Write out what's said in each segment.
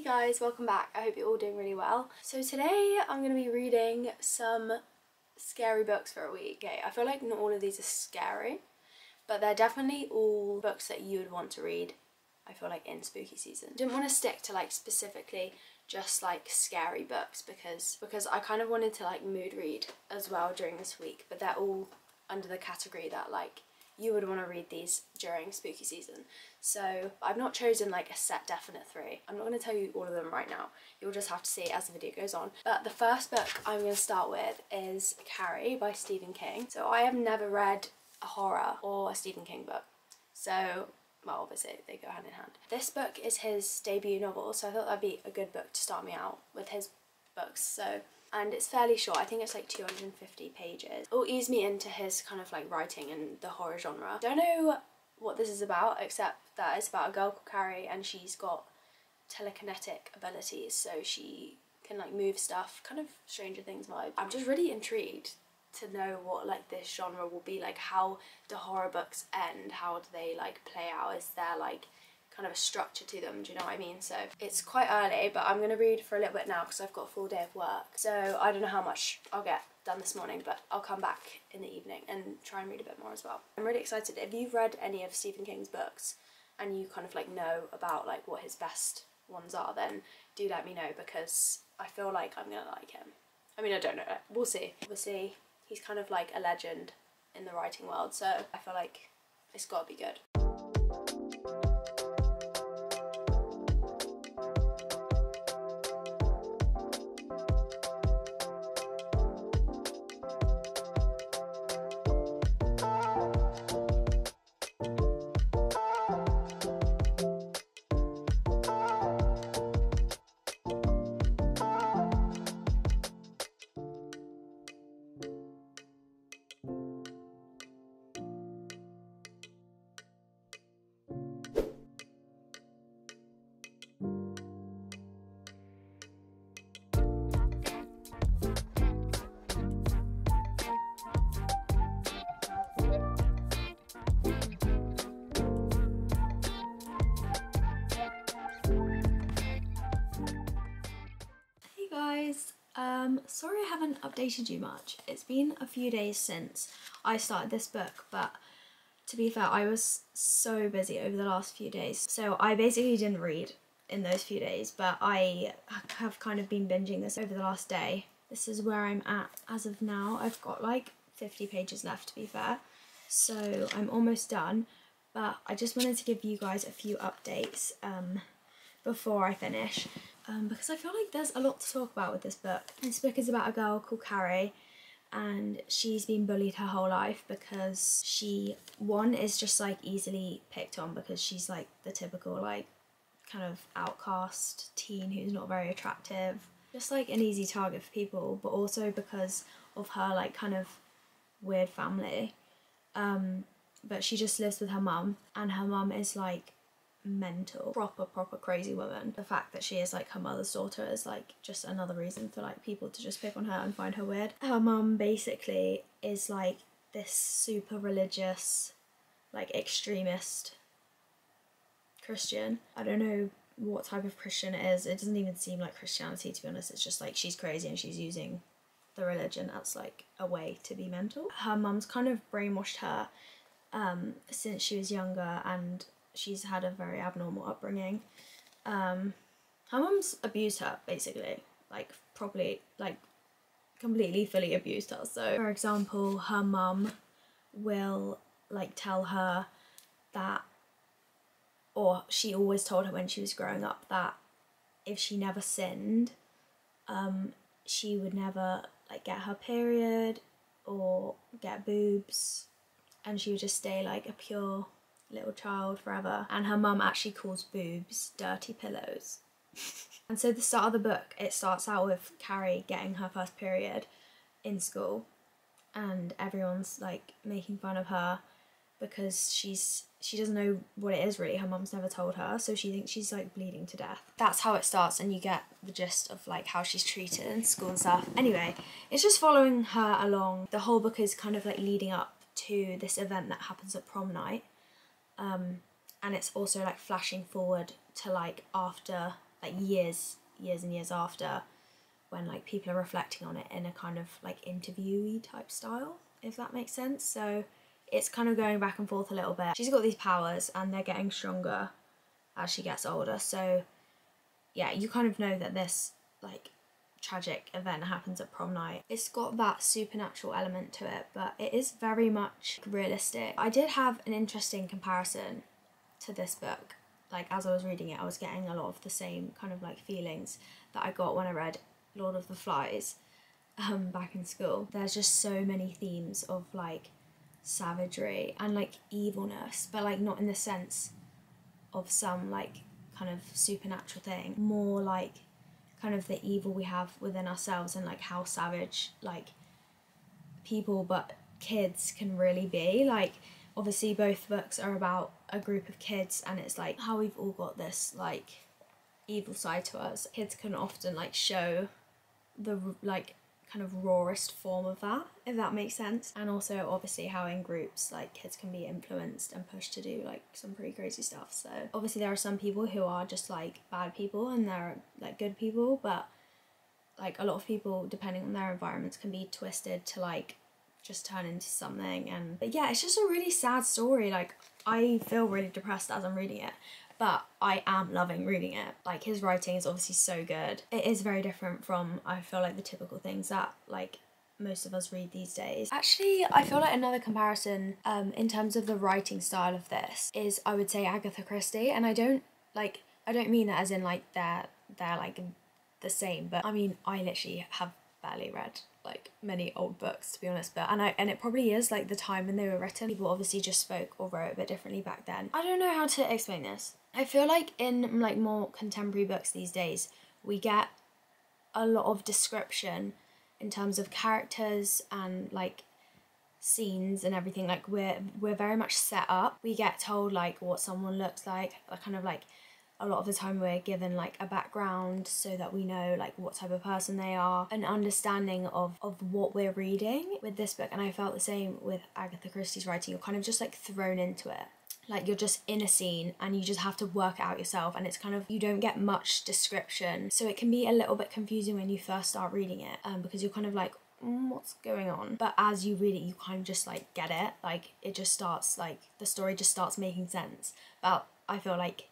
guys, welcome back. I hope you're all doing really well. So today I'm going to be reading some scary books for a week. Okay, I feel like not all of these are scary, but they're definitely all books that you would want to read, I feel like, in spooky season. Didn't want to stick to like specifically just like scary books because I kind of wanted to like mood read as well during this week, but they're all under the category that like you would want to read these during spooky season. So I've not chosen like a set definite three. I'm not going to tell you all of them right now. You'll just have to see as the video goes on. But the first book I'm going to start with is Carrie by Stephen King. So I have never read a horror or a Stephen King book. So, well, obviously they go hand in hand. This book is his debut novel, so I thought that'd be a good book to start me out with his books. And it's fairly short. I think it's like 250 pages. It'll ease me into his kind of like writing and the horror genre. Don't know what this is about, except that it's about a girl called Carrie and she's got telekinetic abilities, so she can like move stuff, kind of Stranger Things vibe. I'm just really intrigued to know what like this genre will be like. How do horror books end? How do they like play out? Is there like kind of a structure to them, do you know what I mean? So it's quite early, but I'm gonna read for a little bit now because I've got a full day of work, so I don't know how much I'll get done this morning, but I'll come back in the evening and try and read a bit more as well. I'm really excited. If you've read any of Stephen King's books and you kind of like know about like what his best ones are, then do let me know, because I feel like I'm gonna like him. I mean, I don't know, we'll see. Obviously he's kind of like a legend in the writing world, so I feel like it's gotta be good. Sorry I haven't updated you much. It's been a few days since I started this book, but to be fair, I was so busy over the last few days, so I basically didn't read in those few days, but I have kind of been binging this over the last day. This is where I'm at as of now. I've got like 50 pages left, to be fair, so I'm almost done, but I just wanted to give you guys a few updates before I finish. Because I feel like there's a lot to talk about with this book. This book is about a girl called Carrie, and she's been bullied her whole life because she, one, is just like easily picked on because she's like the typical like kind of outcast teen who's not very attractive, just like an easy target for people, but also because of her like kind of weird family. But she just lives with her mum, and her mum is like mental, proper crazy woman. The fact that she is like her mother's daughter is like just another reason for like people to just pick on her and find her weird. Her mum basically is like this super religious, like extremist Christian. I don't know what type of Christian it is. It doesn't even seem like Christianity, to be honest. It's just like she's crazy and she's using the religion as like a way to be mental. Her mum's kind of brainwashed her since she was younger, and she's had a very abnormal upbringing. Her mum's abused her, basically, like probably like completely fully abused her. So for example, her mum will like tell her that, or she always told her when she was growing up, that if she never sinned, she would never like get her period or get boobs, and she would just stay like a pure little child forever. And her mum actually calls boobs dirty pillows. And so the start of the book, it starts out with Carrie getting her first period in school, and everyone's like making fun of her because she doesn't know what it is really. Her mum's never told her, so she thinks she's like bleeding to death. That's how it starts, and you get the gist of like how she's treated in school and stuff. Anyway, it's just following her along. The whole book is kind of like leading up to this event that happens at prom night, and it's also like flashing forward to like after like years and years after, when like people are reflecting on it in a kind of like interviewee type style, if that makes sense. So it's kind of going back and forth a little bit. She's got these powers and they're getting stronger as she gets older. So yeah, you kind of know that this like tragic event happens at prom night. It's got that supernatural element to it, but it is very much realistic. I did have an interesting comparison to this book. Like as I was reading it, I was getting a lot of the same kind of like feelings that I got when I read Lord of the Flies back in school. There's just so many themes of like savagery and like evilness, but like not in the sense of some like kind of supernatural thing, more like kind of the evil we have within ourselves and like how savage like people, but kids, can really be. Like obviously both books are about a group of kids and it's like how we've all got this like evil side to us. Kids can often like show the like kind of rawest form of that, if that makes sense. And also obviously how in groups like kids can be influenced and pushed to do like some pretty crazy stuff. So obviously there are some people who are just like bad people and there are like good people, but like a lot of people, depending on their environments, can be twisted to like just turn into something. And but yeah, it's just a really sad story. Like I feel really depressed as I'm reading it, but I am loving reading it. Like his writing is obviously so good. It is very different from, I feel like, the typical things that like most of us read these days. Actually, I feel like another comparison in terms of the writing style of this is, I would say, Agatha Christie. And I don't mean that as in like they're like the same, but I mean I literally have barely read like many old books, to be honest, but and it probably is like the time when they were written. People obviously just spoke or wrote a bit differently back then. I don't know how to explain this. I feel like in like more contemporary books these days we get a lot of description in terms of characters and like scenes and everything. Like we're very much set up. We get told like what someone looks like kind of like a lot of the time we're given like a background so that we know like what type of person they are, an understanding of what we're reading with this book. And I felt the same with Agatha Christie's writing. You're kind of just like thrown into it. Like you're just in a scene and you just have to work it out yourself, and it's kind of, you don't get much description, so it can be a little bit confusing when you first start reading it because you're kind of like, what's going on? But as you read it, you kind of just like get it. Like it just starts, like the story just starts making sense. But I feel like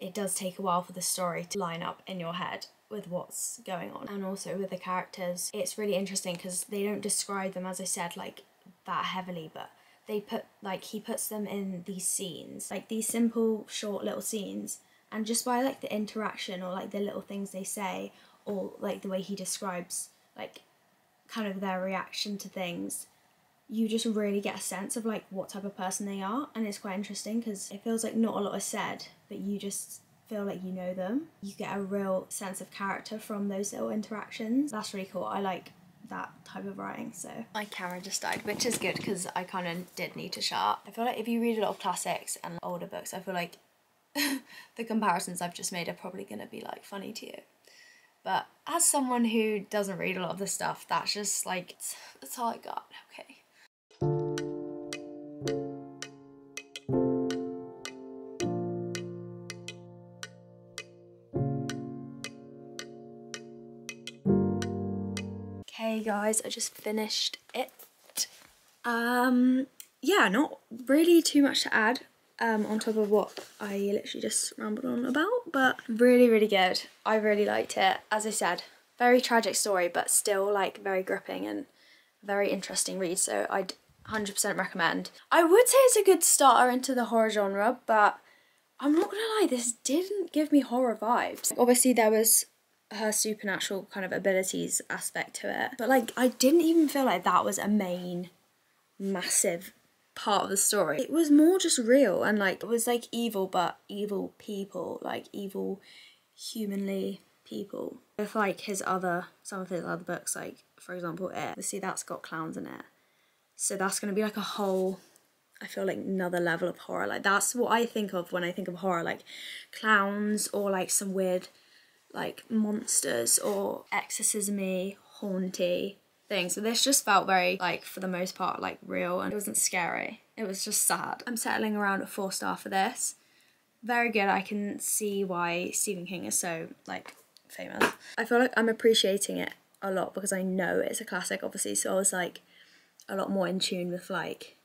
it does take a while for the story to line up in your head with what's going on. And also with the characters, it's really interesting because they don't describe them, as I said, like that heavily, but they put like, he puts them in these scenes, like these simple short little scenes, and just by like the interaction or like the little things they say, or like the way he describes like kind of their reaction to things, you just really get a sense of like what type of person they are. And it's quite interesting because it feels like not a lot is said, but you just feel like you know them. You get a real sense of character from those little interactions. That's really cool. I like that type of writing. So my camera just died, which is good because I kind of did need to shut up. I feel like if you read a lot of classics and older books, I feel like the comparisons I've just made are probably going to be like funny to you. But as someone who doesn't read a lot of this stuff, that's just like, that's all I got, okay. Okay guys, I just finished it. Yeah, not really too much to add on top of what I literally just rambled on about, but really, really good. I really liked it. As I said, very tragic story, but still like very gripping and very interesting read, so I'd 100% recommend. I would say it's a good starter into the horror genre, but I'm not gonna lie, this didn't give me horror vibes. Obviously there was her supernatural kind of abilities aspect to it, but like I didn't even feel like that was a main massive part of the story. It was more just real, and like it was like evil, but evil people, like evil humanly people. With like some of his other books, like for example It, see that's got clowns in it, so that's gonna be like a whole, I feel like another level of horror. Like that's what I think of when I think of horror, like clowns or like some weird like monsters or exorcism-y, haunty things. So this just felt very, like, for the most part, like real, and it wasn't scary. It was just sad. I'm settling around a 4-star for this. very good. I can see why Stephen King is so like famous. I feel like I'm appreciating it a lot because I know it's a classic, obviously, so I was like a lot more in tune with like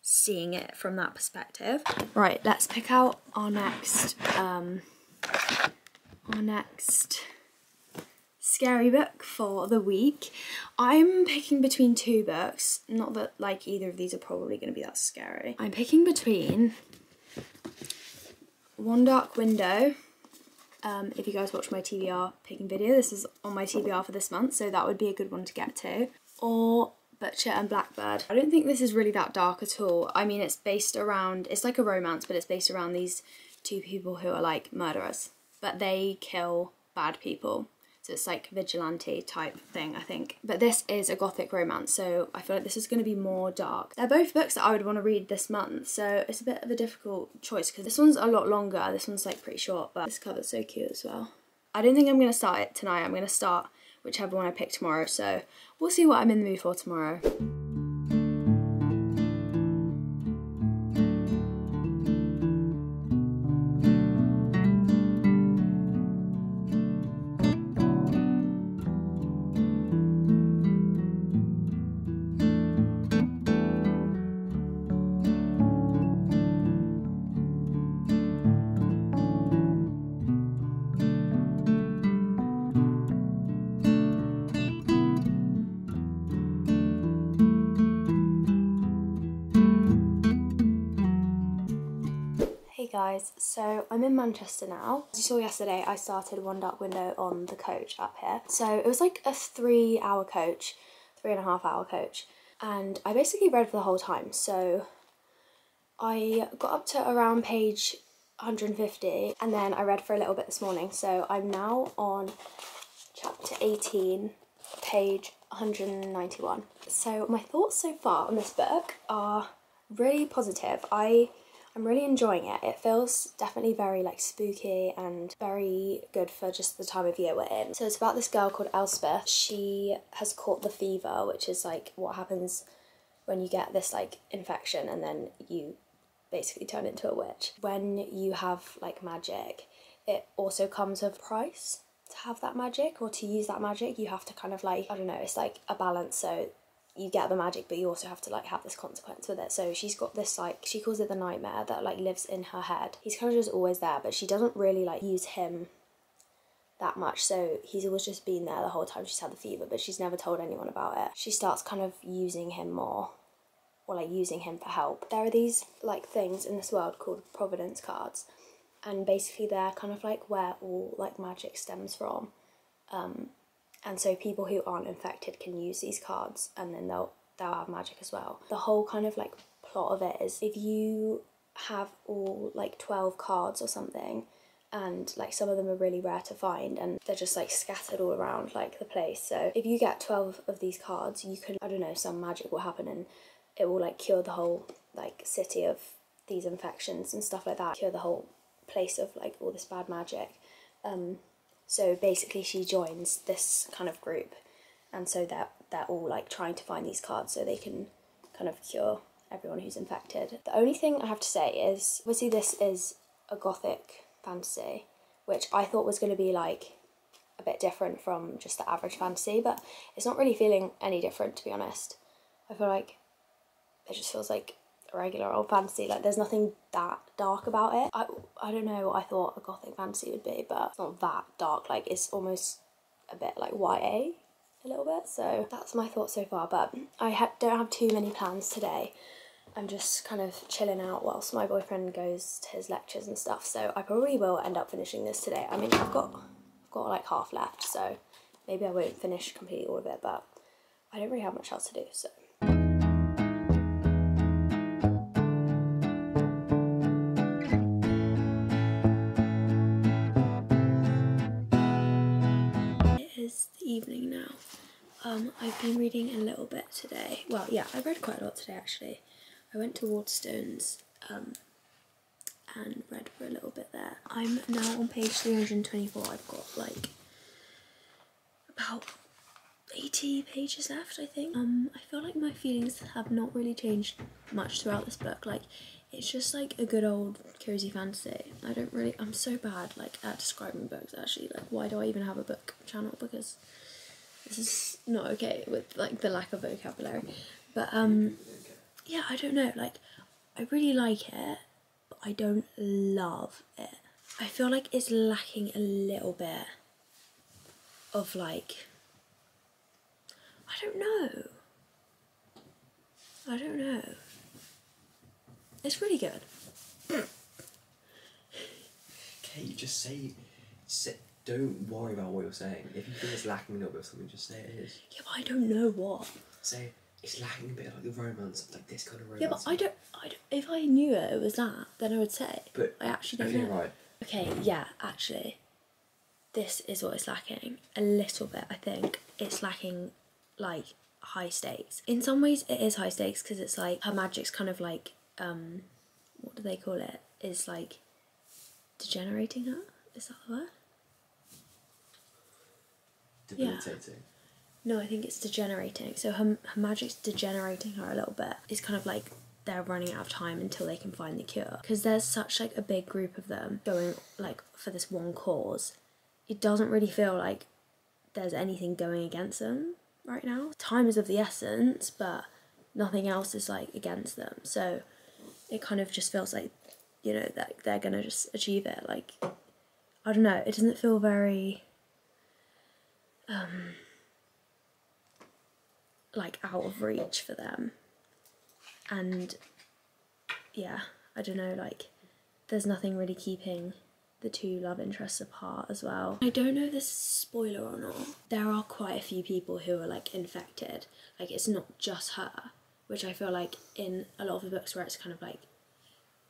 seeing it from that perspective. Right, let's pick out our next scary book for the week. I'm picking between two books, not that like either of these are probably going to be that scary. I'm picking between One Dark Window. If you guys watch my TBR picking video, this is on my TBR for this month, so that would be a good one to get to. Or Butcher and Blackbird. I don't think this is really that dark at all. I mean, it's based around, it's like a romance, but it's based around these two people who are like murderers, but they kill bad people. So it's like vigilante type thing, I think. But this is a gothic romance, so I feel like this is going to be more dark. They're both books that I would want to read this month, so it's a bit of a difficult choice because this one's a lot longer. This one's like pretty short, but this cover's so cute as well. I don't think I'm going to start it tonight. I'm going to start whichever one I pick tomorrow, so we'll see what I'm in the mood for tomorrow. Hey guys, so I'm in Manchester now. As you saw yesterday, I started One Dark Window on the coach up here. So it was like a 3-hour coach, 3.5-hour coach. And I basically read for the whole time. So I got up to around page 150 and then I read for a little bit this morning. So I'm now on chapter 18, page 191. So my thoughts so far on this book are really positive. I'm really enjoying it. It feels definitely very like spooky and very good for just the time of year we're in. So it's about this girl called Elspeth. She has caught the fever, which is like what happens when you get this like infection and then you basically turn into a witch. When you have like magic, it also comes with a price to have that magic or to use that magic. You have to kind of like, I don't know, it's like a balance. So you get the magic, but you also have to like have this consequence with it. So she's got this like, she calls it the nightmare that like lives in her head. He's kind of just always there, but she doesn't really like use him that much. So he's always just been there the whole time she's had the fever, but she's never told anyone about it. She starts kind of using him more, or like using him for help. There are these like things in this world called Providence cards, and basically they're kind of like where all like magic stems from. And so people who aren't infected can use these cards and then they'll have magic as well. The whole kind of like plot of it is if you have all like 12 cards or something, and like some of them are really rare to find and they're just like scattered all around like the place. So if you get 12 of these cards, you can, I don't know, some magic will happen and it will like cure the whole like city of these infections and stuff like that, cure the whole place of like all this bad magic. So basically she joins this kind of group, and so they're all like trying to find these cards so they can kind of cure everyone who's infected. The only thing I have to say is, obviously this is a gothic fantasy, which I thought was going to be like a bit different from just the average fantasy, but it's not really feeling any different, to be honest. I feel like it just feels like a regular old fantasy. Like there's nothing that dark about it. I don't know what I thought a gothic fantasy would be, but it's not that dark. Like it's almost a bit like YA a little bit. So that's my thoughts so far, but I don't have too many plans today. I'm just kind of chilling out whilst my boyfriend goes to his lectures and stuff, so I probably will end up finishing this today. I mean, I've got like half left, so maybe I won't finish completely all of it, but I don't really have much else to do, so. It's the evening now. I've been reading a little bit today. Well, yeah, I read quite a lot today actually. I went to Waterstones and read for a little bit there. I'm now on page 324. I've got like about 80 pages left, I think. I feel like my feelings have not really changed much throughout this book. Like, It's just like a good old cozy fantasy. I'm so bad like at describing books actually. Like, why do I even have a book channel? Because this is not okay with like the lack of vocabulary. But yeah, I don't know, like I really like it, but I don't love it. I feel like it's lacking a little bit of like, I don't know. It's really good. Okay, just say, don't worry about what you're saying. If you think it's lacking a little bit of something, just say it is. Yeah, but I don't know what. Say, it's lacking a bit of like the romance, like this kind of romance. Yeah, but I don't, if I knew it was that, then I would say. But I actually don't okay, know. right. Okay, yeah, actually, this is what it's lacking. A little bit, I think. It's lacking, like, high stakes. In some ways, it is high stakes because it's like, her magic's kind of like, what do they call it? Is like, degenerating her? Is that the word? Debilitating. Yeah. No, I think it's degenerating. So her magic's degenerating her a little bit. It's kind of like they're running out of time until they can find the cure. Because there's such like a big group of them going like for this one cause. It doesn't really feel like there's anything going against them right now. Time is of the essence, but nothing else is like against them. So it kind of just feels like, you know, that they're gonna just achieve it. Like, I don't know, it doesn't feel very like out of reach for them. And yeah, I don't know, like there's nothing really keeping the two love interests apart as well. I don't know if this is a spoiler or not. There are quite a few people who are like infected. Like, it's not just her, which I feel like in a lot of the books where it's kind of like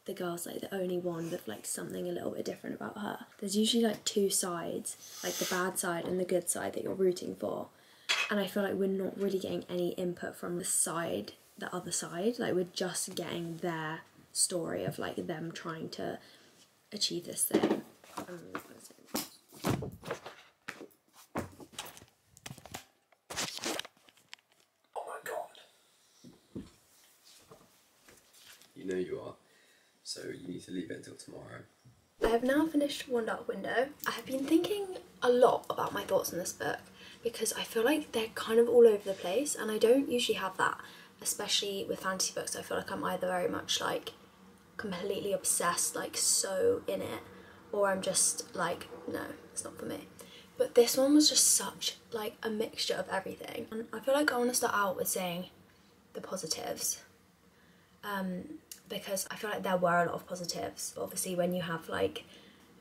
the girl's like the only one with like something a little bit different about her. There's usually like two sides, like the bad side and the good side that you're rooting for. And I feel like we're not really getting any input from the other side. Like, we're just getting their story of like them trying to achieve this thing. Oh my god. You know you are. So you need to leave it until tomorrow. I have now finished One Dark Window. I have been thinking a lot about my thoughts on this book because I feel like they're kind of all over the place, and I don't usually have that, especially with fantasy books. I feel like I'm either very much like completely obsessed, like so in it, or I'm just like, no, it's not for me. But this one was just such like a mixture of everything. And I feel like I want to start out with saying the positives. Because I feel like there were a lot of positives. Obviously, when you have like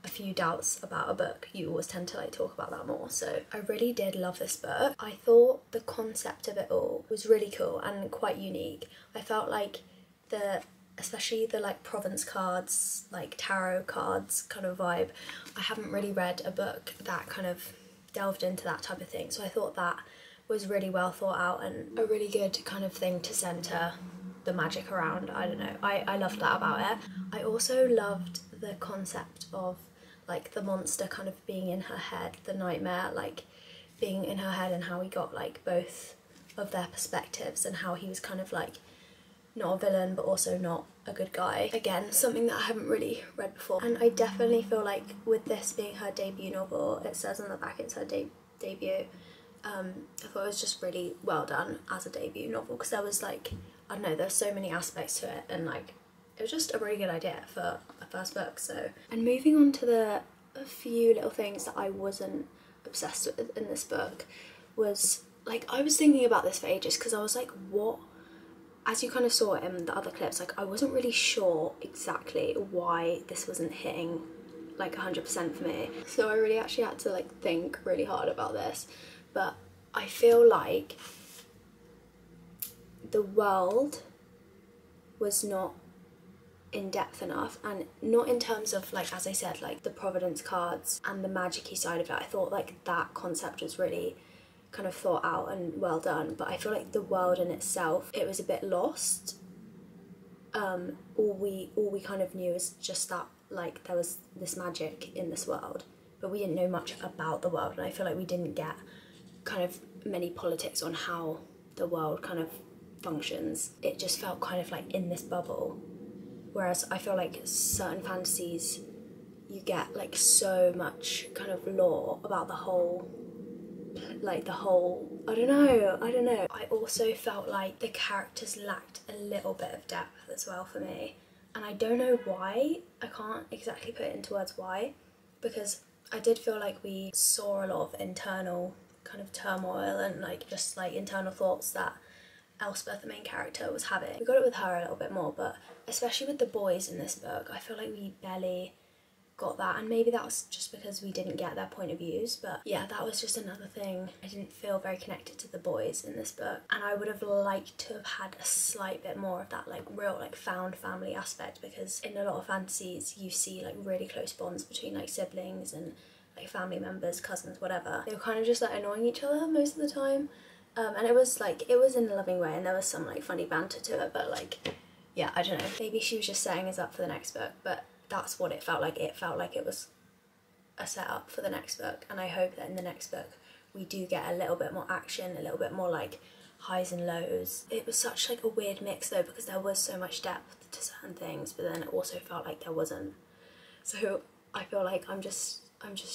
a few doubts about a book, you always tend to like talk about that more. So I really did love this book. I thought the concept of it all was really cool and quite unique. I felt like especially the like Provence cards, like tarot cards kind of vibe. I haven't really read a book that kind of delved into that type of thing. So I thought that was really well thought out and a really good kind of thing to centre the magic around. I don't know, I loved that about it. I also loved the concept of like the monster kind of being in her head, the nightmare like being in her head, and how we got like both of their perspectives and how he was kind of like not a villain but also not a good guy. Again, something that I haven't really read before, and I definitely feel like with this being her debut novel, it says on the back it's her debut. I thought it was just really well done as a debut novel because there was like, I don't know, there's so many aspects to it, and like it was just a really good idea for a first book. So, and moving on to a few little things that I wasn't obsessed with in this book was like, I was thinking about this for ages because I was like, what, as you kind of saw in the other clips, like I wasn't really sure exactly why this wasn't hitting like 100% for me. So I really actually had to like think really hard about this. But I feel like the world was not in depth enough, and not in terms of like, as I said, like the Providence cards and the magic-y side of it. I thought like that concept was really kind of thought out and well done, but I feel like the world in itself, it was a bit lost. All we kind of knew is just that like there was this magic in this world, but we didn't know much about the world, and I feel like we didn't get kind of many politics on how the world kind of functions. It just felt kind of like in this bubble whereas I feel like certain fantasies you get like so much kind of lore about the whole, like the whole, I don't know. I also felt like the characters lacked a little bit of depth as well for me, and I don't know why. I can't exactly put it into words why, because I did feel like we saw a lot of internal kind of turmoil and like just like internal thoughts that Elspeth, the main character, was having. We got it with her a little bit more, but especially with the boys in this book, I feel like we barely got that, and maybe that was just because we didn't get their point of views, but yeah, that was just another thing. I didn't feel very connected to the boys in this book, and I would have liked to have had a slight bit more of that like real like found family aspect, because in a lot of fantasies you see like really close bonds between like siblings and like family members, cousins, whatever. They were kind of just like annoying each other most of the time, and it was in a loving way, and there was some like funny banter to it, but like, yeah, I don't know, maybe she was just setting us up for the next book, but that's what it felt like. It felt like it was a setup for the next book, and I hope that in the next book we do get a little bit more action, a little bit more like highs and lows. It was such like a weird mix though, because there was so much depth to certain things, but then it also felt like there wasn't. So I feel like I'm just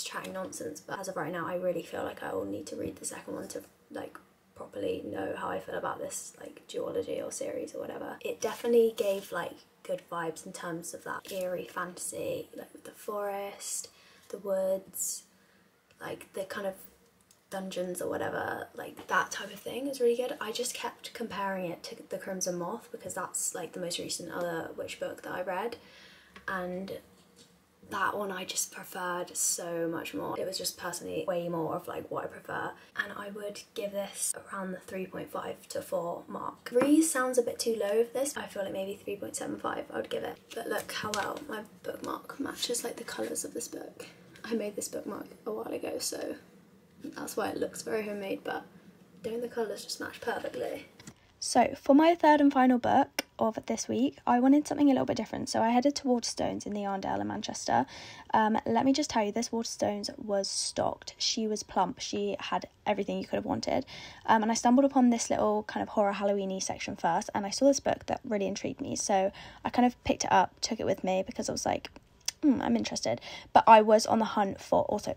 chatting nonsense, but as of right now I really feel like I will need to read the second one to like properly know how I feel about this like duology or series or whatever. It definitely gave like good vibes in terms of that eerie fantasy, like with the forest, the woods, like the kind of dungeons or whatever, like that type of thing is really good. I just kept comparing it to The Crimson Moth because that's like the most recent other witch book that I read, and that one I just preferred so much more. It was just personally way more of like what I prefer, and I would give this around the 3.5 to 4 mark. 3 sounds a bit too low for this. I feel like maybe 3.75 I would give it. But look how well my bookmark matches like the colours of this book. I made this bookmark a while ago, so that's why it looks very homemade, but don't the colours just match perfectly? So for my third and final book of this week, I wanted something a little bit different. So I headed to Waterstones in the Arndale in Manchester. Let me just tell you, this Waterstones was stocked. She was plump. She had everything you could have wanted. And I stumbled upon this little kind of horror Halloween-y section first, and I saw this book that really intrigued me. So I kind of picked it up, took it with me because I was like, I'm interested. But I was on the hunt for also,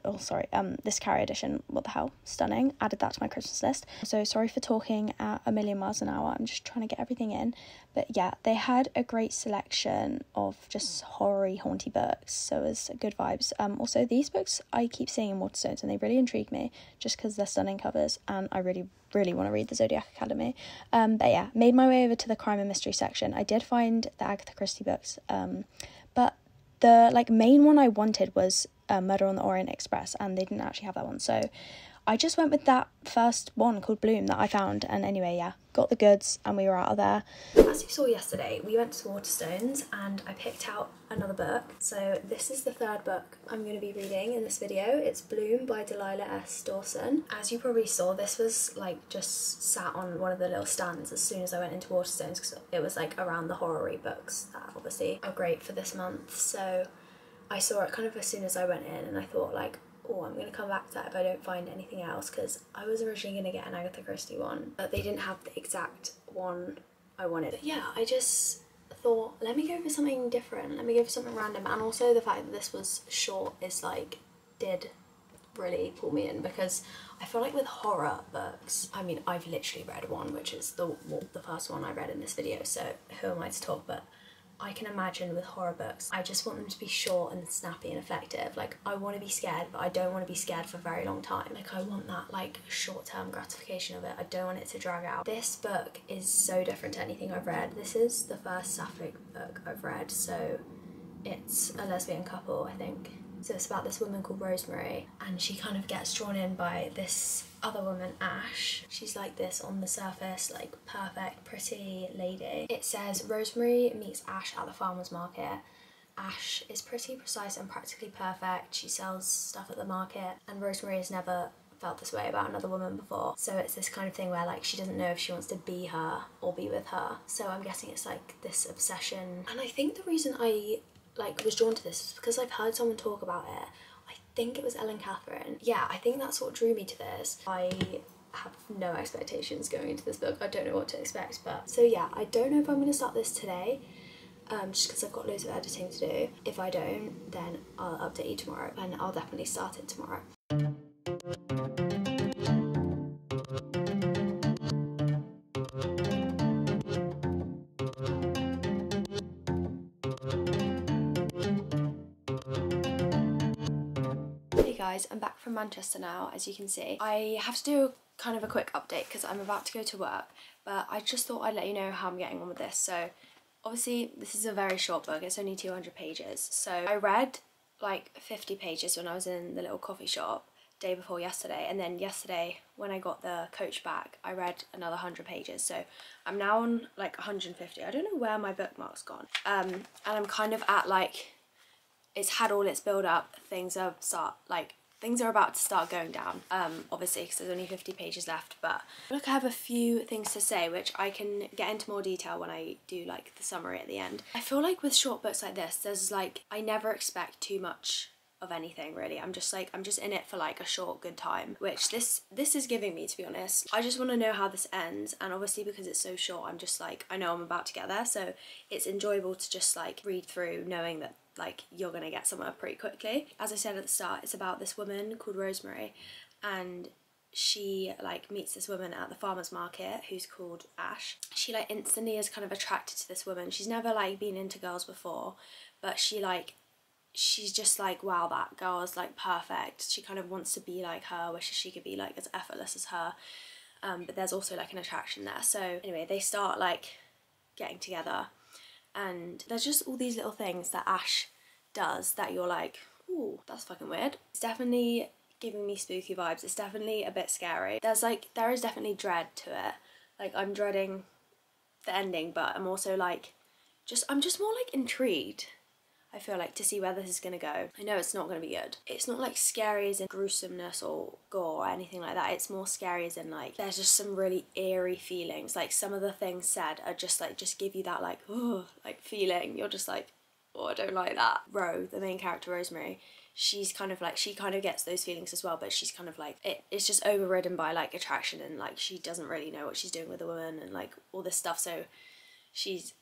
this Carrie edition. What the hell? Stunning. Added that to my Christmas list. So sorry for talking at a million miles an hour. I'm just trying to get everything in. But yeah, they had a great selection of just horror-y, haunty books. So it was good vibes. Also, these books I keep seeing in Waterstones, and they really intrigue me just because they're stunning covers, and I really want to read the Zodiac Academy. But yeah, made my way over to the crime and mystery section. I did find the Agatha Christie books, but the like main one I wanted was Murder on the Orient Express, and they didn't actually have that one, so I just went with that first one called Bloom that I found. And anyway, yeah, got the goods and we were out of there. As you saw yesterday, we went to Waterstones and I picked out another book. So this is the third book I'm going to be reading in this video. It's Bloom by Delilah S. Dawson. As you probably saw, this was like just sat on one of the little stands as soon as I went into Waterstones, because it was like around the horror-y books that obviously are great for this month. So I saw it kind of as soon as I went in, and I thought like, oh, I'm going to come back to that if I don't find anything else, because I was originally going to get an Agatha Christie one, but they didn't have the exact one I wanted. But yeah, I just thought, let me go for something different, let me go for something random, and also the fact that this was short is like, did really pull me in, because I feel like with horror books, I mean, I've literally read one, which is the first one I read in this video, so who am I to talk, but I can imagine with horror books, I just want them to be short and snappy and effective. Like, I want to be scared, but I don't want to be scared for a very long time. Like, I want that, like, short-term gratification of it. I don't want it to drag out. This book is so different to anything I've read. This is the first sapphic book I've read, so it's a lesbian couple, I think. So it's about this woman called Rosemary, and she kind of gets drawn in by this other woman, Ash. She's like this on the surface, like perfect, pretty lady. It says Rosemary meets Ash at the farmer's market. Ash is pretty, precise and practically perfect. She sells stuff at the market, and Rosemary has never felt this way about another woman before. So it's this kind of thing where like she doesn't know if she wants to be her or be with her. So I'm guessing it's like this obsession. And I think the reason I was drawn to this is because I've heard someone talk about it. I think it was Ellen Catherine. Yeah, I think that's what drew me to this. I have no expectations going into this book. I don't know what to expect, but so yeah, I don't know if I'm going to start this today. just because I've got loads of editing to do. If I don't, then I'll update you tomorrow, and I'll definitely start it tomorrow. Hey guys, I'm back from Manchester now, as you can see. I have to do kind of a quick update because I'm about to go to work, but I just thought I'd let you know how I'm getting on with this. So obviously this is a very short book, it's only 200 pages. So I read like 50 pages when I was in the little coffee shop day before yesterday, and then yesterday when I got the coach back I read another 100 pages. So I'm now on like 150. I don't know where my bookmark's gone. And I'm kind of at like, it's had all its build up, things are about to start going down, obviously because there's only 50 pages left, but look, I have a few things to say which I can get into more detail when I do like the summary at the end. I feel like with short books like this, there's like, I never expect too much of anything really. I'm just in it for like a short good time, which this is giving me, to be honest. I just want to know how this ends, and obviously because it's so short, I'm just like, I know I'm about to get there, so it's enjoyable to just like read through knowing that like you're gonna get somewhere pretty quickly. As I said at the start, it's about this woman called Rosemary, and she like meets this woman at the farmer's market who's called Ash. She like instantly is kind of attracted to this woman. She's never like been into girls before, but she's just like, wow, that girl is like perfect. She kind of wants to be like her, wishes she could be like as effortless as her, but there's also like an attraction there. So anyway, they start like getting together, and there's just all these little things that Ash does that you're like, ooh, that's fucking weird. It's definitely giving me spooky vibes. It's definitely a bit scary. There is definitely dread to it. Like, I'm dreading the ending, but I'm also like, I'm just more like intrigued, I feel like, to see where this is gonna go. I know it's not gonna be good. It's not like scary as in gruesomeness or gore or anything like that. It's more scary as in like, there's just some really eerie feelings. Like some of the things said are just like, just give you that like, oh, like feeling. You're just like, oh, I don't like that. Ro, the main character, Rosemary, she's kind of like, she kind of gets those feelings as well, but she's kind of like, it's just overridden by like attraction, and like she doesn't really know what she's doing with a woman and like all this stuff. So she's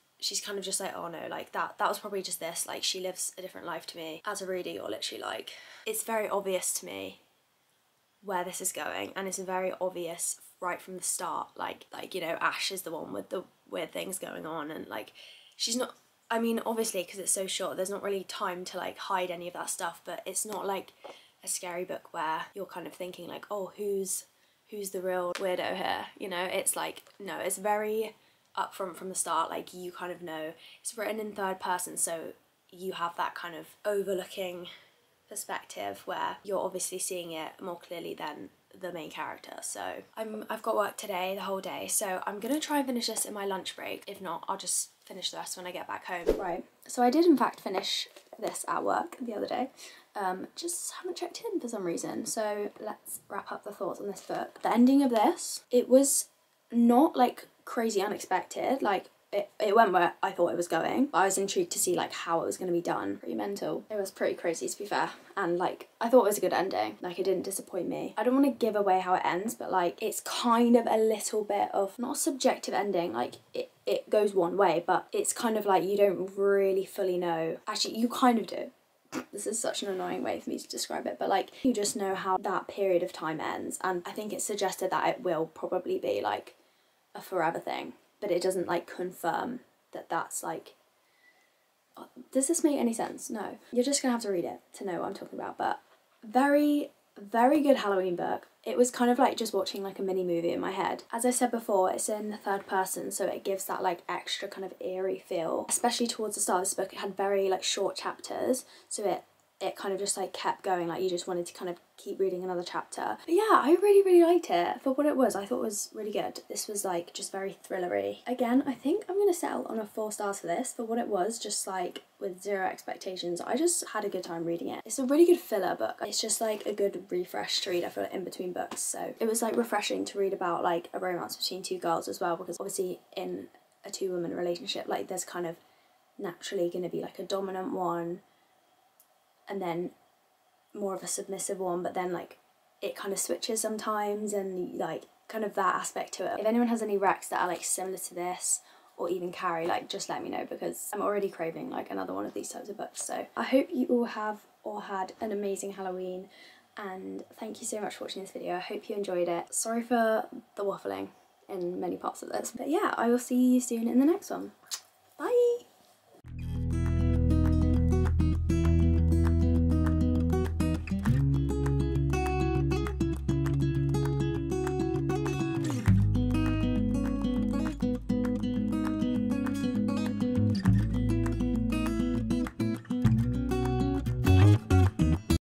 kind of just like, oh no, like that was probably just this, like she lives a different life to me. As a reader, you're literally like, it's very obvious to me where this is going, and it's very obvious right from the start, like you know, Ash is the one with the weird things going on, and like she's not, I mean obviously because it's so short there's not really time to like hide any of that stuff, but it's not like a scary book where you're kind of thinking like, oh, who's the real weirdo here, you know? It's like, no, it's very upfront from the start. Like, you kind of know it's written in third person, so you have that kind of overlooking perspective where you're obviously seeing it more clearly than the main character. So I've got work today, the whole day, so I'm gonna try and finish this in my lunch break. If not, I'll just finish the rest when I get back home. Right, so I did in fact finish this at work the other day. Just haven't checked in for some reason, so let's wrap up the thoughts on this book. The ending of this, it was not like crazy unexpected, like it went where I thought it was going, but I was intrigued to see like how it was going to be done. Pretty mental. It was pretty crazy, to be fair, and like I thought it was a good ending. Like, it didn't disappoint me. I don't want to give away how it ends, but like it's kind of a little bit of, not a subjective ending, like it goes one way, but it's kind of like you don't really fully know. Actually, you kind of do. This is such an annoying way for me to describe it, but like you just know how that period of time ends, and I think it's suggested that it will probably be like a forever thing, but it doesn't like confirm that that's like, does this make any sense? No. You're just gonna have to read it to know what I'm talking about, but very, very good Halloween book. It was kind of like just watching like a mini movie in my head. As I said before, it's in the third person, so it gives that like extra kind of eerie feel, especially towards the start of this book. It had very like short chapters, so it kind of just like kept going, like you just wanted to kind of keep reading another chapter. But yeah, I really, really liked it for what it was. I thought it was really good. This was like just very thrillery. Again, I think I'm gonna settle on a 4 stars for this, for what it was, just like with zero expectations. I just had a good time reading it. It's a really good filler book. It's just like a good refresh to read, I feel like, in between books. So it was like refreshing to read about like a romance between 2 girls as well, because obviously in a 2-woman relationship, like there's kind of naturally gonna be like a dominant one and then more of a submissive one, but then like it kind of switches sometimes, and like kind of that aspect to it. If anyone has any recs that are like similar to this, or even carry, like just let me know, because I'm already craving like another one of these types of books. So I hope you all have or had an amazing Halloween, and thank you so much for watching this video. I hope you enjoyed it. Sorry for the waffling in many parts of this, but yeah, I will see you soon in the next one. Bye!